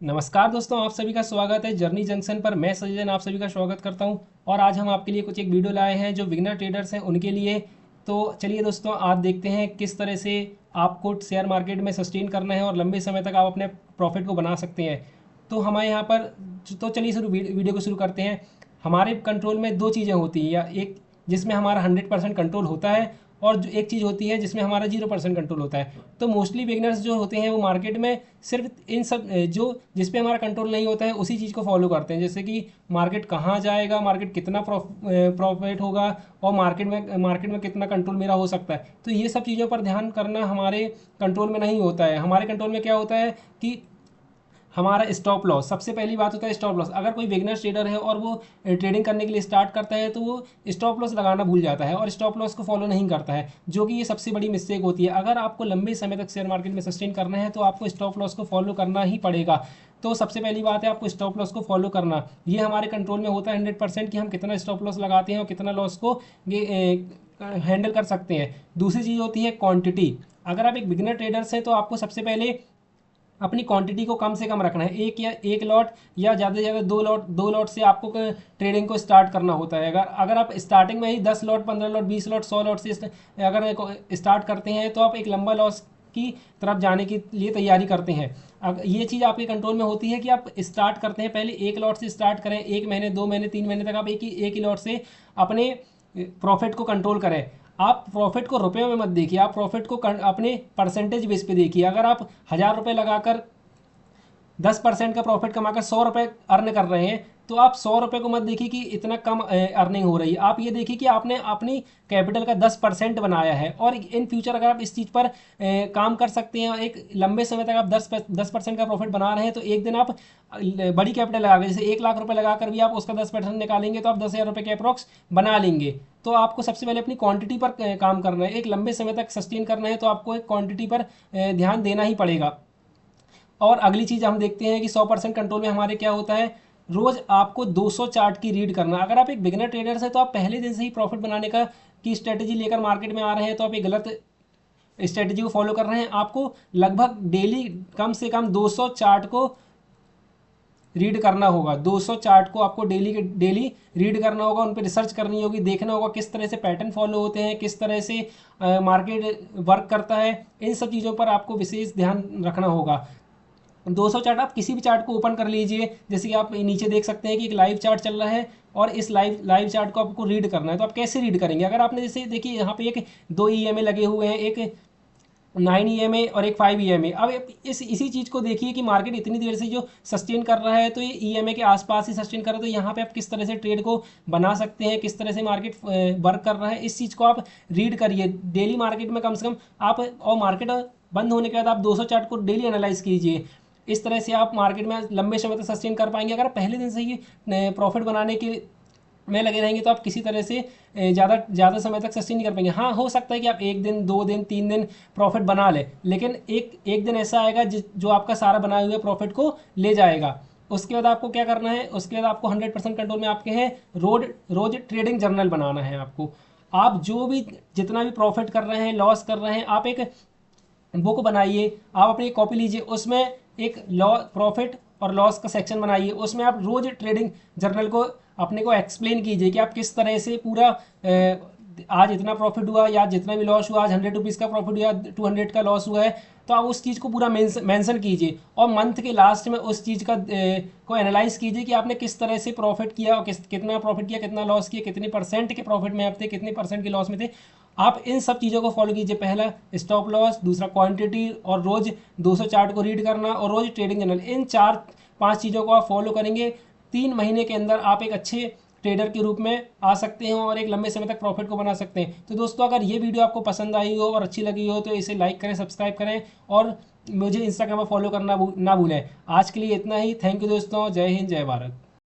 नमस्कार दोस्तों, आप सभी का स्वागत है जर्नी जंक्शन पर। मैं सज्जन आप सभी का स्वागत करता हूं और आज हम आपके लिए कुछ एक वीडियो लाए हैं जो बिगिनर ट्रेडर्स हैं उनके लिए। तो चलिए दोस्तों, आज देखते हैं किस तरह से आपको शेयर मार्केट में सस्टेन करना है और लंबे समय तक आप अपने प्रॉफिट को बना सकते हैं। तो हमारे यहाँ पर तो चलिए वीडियो को शुरू करते हैं। हमारे कंट्रोल में दो चीज़ें होती हैं, या एक जिसमें हमारा 100% कंट्रोल होता है और जो एक चीज़ होती है जिसमें हमारा 0% कंट्रोल होता है। तो मोस्टली बिगनर्स जो होते हैं वो मार्केट में सिर्फ इन सब जो जिस पे हमारा कंट्रोल नहीं होता है उसी चीज़ को फॉलो करते हैं, जैसे कि मार्केट कहाँ जाएगा, मार्केट कितना प्रॉफिट होगा और मार्केट में कितना कंट्रोल मेरा हो सकता है। तो ये सब चीज़ों पर ध्यान करना हमारे कंट्रोल में नहीं होता है। हमारे कंट्रोल में क्या होता है कि हमारा स्टॉप लॉस। सबसे पहली बात होता है स्टॉप लॉस। अगर कोई बिगनर ट्रेडर है और वो ट्रेडिंग करने के लिए स्टार्ट करता है तो वो स्टॉप लॉस लगाना भूल जाता है और स्टॉप लॉस को फॉलो नहीं करता है, जो कि ये सबसे बड़ी मिस्टेक होती है। अगर आपको लंबे समय तक शेयर मार्केट में सस्टेन करना है तो आपको स्टॉप लॉस को फॉलो करना ही पड़ेगा। तो सबसे पहली बात है आपको स्टॉप लॉस को फॉलो करना। ये हमारे कंट्रोल में होता है 100% कि हम कितना स्टॉप लॉस लगाते हैं और कितना लॉस को हैंडल कर सकते हैं। दूसरी चीज़ होती है क्वांटिटी। अगर आप एक बिगिनर ट्रेडर्स हैं तो आपको सबसे पहले अपनी क्वांटिटी को कम से कम रखना है। एक लॉट या ज़्यादा से ज़्यादा दो लॉट से आपको ट्रेडिंग को स्टार्ट करना होता है। अगर अगर आप स्टार्टिंग में ही 10 लॉट, 15 लॉट, 20 लॉट, 100 लॉट से अगर स्टार्ट करते हैं तो आप एक लंबा लॉस की तरफ जाने के लिए तैयारी करते हैं। अब ये चीज़ आपके कंट्रोल में होती है कि आप स्टार्ट करते हैं, पहले एक लॉट से स्टार्ट करें। 1 महीने, 2 महीने, 3 महीने तक आप एक ही लॉट से अपने प्रॉफिट को कंट्रोल करें। आप प्रॉफिट को रुपये में मत देखिए, आप प्रॉफिट को अपने परसेंटेज बेस पे देखिए। अगर आप 1,000 रुपये लगाकर 10% का प्रॉफिट कमाकर 100 रुपये अर्न कर रहे हैं तो आप 100 रुपये को मत देखिए कि इतना कम अर्निंग हो रही है। आप ये देखिए कि आपने अपनी कैपिटल का 10% बनाया है और इन फ्यूचर अगर आप इस चीज़ पर काम कर सकते हैं और एक लंबे समय तक आप 10% का प्रॉफिट बना रहे हैं तो एक दिन आप बड़ी कैपिटल लगा जैसे 1,00,000 रुपये लगाकर भी आप उसका 10% निकालेंगे तो आप 10,000 रुपये के अप्रॉक्स बना लेंगे। तो आपको सबसे पहले अपनी क्वांटिटी पर काम करना है। एक लंबे समय तक सस्टेन करना है तो आपको एक क्वांटिटी पर ध्यान देना ही पड़ेगा। और अगली चीज़ हम देखते हैं कि 100% कंट्रोल में हमारे क्या होता है, रोज़ आपको 200 चार्ट की रीड करना। अगर आप एक बिगिनर ट्रेडर है तो आप पहले दिन से ही प्रॉफिट बनाने का की स्ट्रेटजी लेकर मार्केट में आ रहे हैं तो आप एक गलत स्ट्रेटजी को फॉलो कर रहे हैं। आपको लगभग डेली कम से कम 200 चार्ट को रीड करना होगा। 200 चार्ट को आपको डेली के डेली रीड करना होगा, उन पर रिसर्च करनी होगी, देखना होगा किस तरह से पैटर्न फॉलो होते हैं, किस तरह से मार्केट वर्क करता है। इन सब चीज़ों पर आपको विशेष ध्यान रखना होगा। 200 चार्ट आप किसी भी चार्ट को ओपन कर लीजिए, जैसे कि आप नीचे देख सकते हैं कि एक लाइव चार्ट चल रहा है और इस लाइव चार्ट को आपको रीड करना है। तो आप कैसे रीड करेंगे? अगर आपने जैसे देखिए यहाँ पे एक 2 ईएमए लगे हुए हैं, एक 9 ईएमए और एक 5 ईएमए। अब इसी चीज़ को देखिए कि मार्केट इतनी देर से जो सस्टेन कर रहा है तो ये ईएमए के आसपास ही सस्टेन कर रहा है। तो यहाँ पे आप किस तरह से ट्रेड को बना सकते हैं, किस तरह से मार्केट वर्क कर रहा है, इस चीज़ को आप रीड करिए डेली मार्केट में कम से कम आप। और मार्केट बंद होने के बाद आप 200 चार्ट को डेली एनालाइज कीजिए। इस तरह से आप मार्केट में लंबे समय तक सस्टेन कर पाएंगे। अगर आप पहले दिन से ही प्रॉफिट बनाने के में लगे रहेंगे तो आप किसी तरह से ज़्यादा ज़्यादा समय तक सस्टेन नहीं कर पाएंगे। हाँ, हो सकता है कि आप 1 दिन, 2 दिन, 3 दिन प्रॉफिट बना लें, लेकिन एक दिन ऐसा आएगा जो आपका सारा बनाए हुए प्रॉफिट को ले जाएगा। उसके बाद आपको क्या करना है? उसके बाद आपको 100% कंट्रोल में आपके हैं रोज ट्रेडिंग जर्नल बनाना है आपको। आप जो भी जितना भी प्रॉफिट कर रहे हैं, लॉस कर रहे हैं, आप एक बुक बनाइए, आप अपनी कॉपी लीजिए, उसमें एक प्रॉफिट और लॉस का सेक्शन बनाइए। उसमें आप रोज ट्रेडिंग जर्नल को अपने को एक्सप्लेन कीजिए कि आप किस तरह से पूरा आज इतना प्रॉफिट हुआ या जितना भी लॉस हुआ, आज 100 रुपीज़ का प्रॉफिट हुआ, 200 का लॉस हुआ है, तो आप उस चीज़ को पूरा मेंशन कीजिए और मंथ के लास्ट में उस चीज़ का को एनालाइज कीजिए कि आपने किस तरह से प्रॉफिट किया और कितना प्रॉफिट किया, कितना लॉस किया, कितने परसेंट के प्रॉफिट में आप थे, कितने परसेंट के लॉस में थे। आप इन सब चीज़ों को फॉलो कीजिए। पहला स्टॉप लॉस, दूसरा क्वांटिटी, और रोज़ 200 चार्ट को रीड करना और रोज़ ट्रेडिंग जर्नल। इन 4-5 चीज़ों को आप फॉलो करेंगे, 3 महीने के अंदर आप एक अच्छे ट्रेडर के रूप में आ सकते हैं और एक लंबे समय तक प्रॉफिट को बना सकते हैं। तो दोस्तों, अगर ये वीडियो आपको पसंद आई हो और अच्छी लगी हो तो इसे लाइक करें, सब्सक्राइब करें और मुझे इंस्टाग्राम पर फॉलो करना ना भूलें। आज के लिए इतना ही। थैंक यू दोस्तों। जय हिंद, जय भारत।